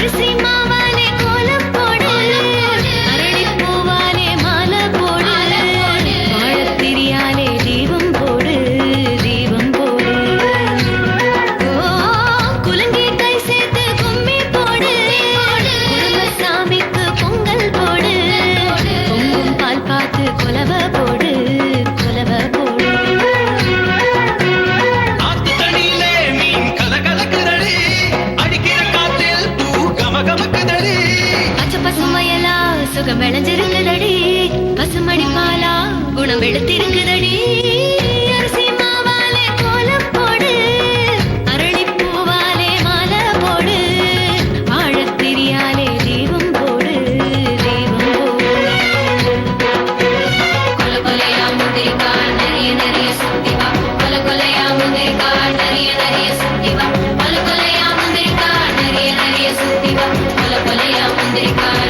அரிசி மாவாலே கோலம் போடு, அரளிப் பூவாலே மாலை போடு, வாழைத்திரியாலே தீபம் போடு, தீபம் போடு. ஓ குலுங்கி கை சேர்த்து கும்மி போடு, குடும்ப சாமிக்கு பொங்கல் போடு, பொங்கும் பால் பார்த்து கொலவ போடு, கொலவ போடு. ஆத்து தண்ணியிலே மீன் கலகலக்குதடி, அடிக்கிற காற்றில் பூ கமகமக்குதடி. பச்சை பசுமையலா சுகம் விளைஞ்சிருக்குதடி, பசுமடி பாலா குணம் வெளுத்திருக்குதடி. அரிசி மாவாலே கோலம் போடு, அரளிப் பூவாலே மாலை போடு, வாழைத்திரியாலே தீபம் போடு, தீபம் போடு. கொல கொலையா முந்திரிக்காய் நிறைய நிறைய சுத்தி வா, கொல கொலையா முந்திரிக்காய் நிறைய நிறைய சுத்தி வா, கொல கொலையா முந்திரிக்காய் நிறைய நிறைய சுத்தி வா, கொல கொலையா முந்திரிக்காய்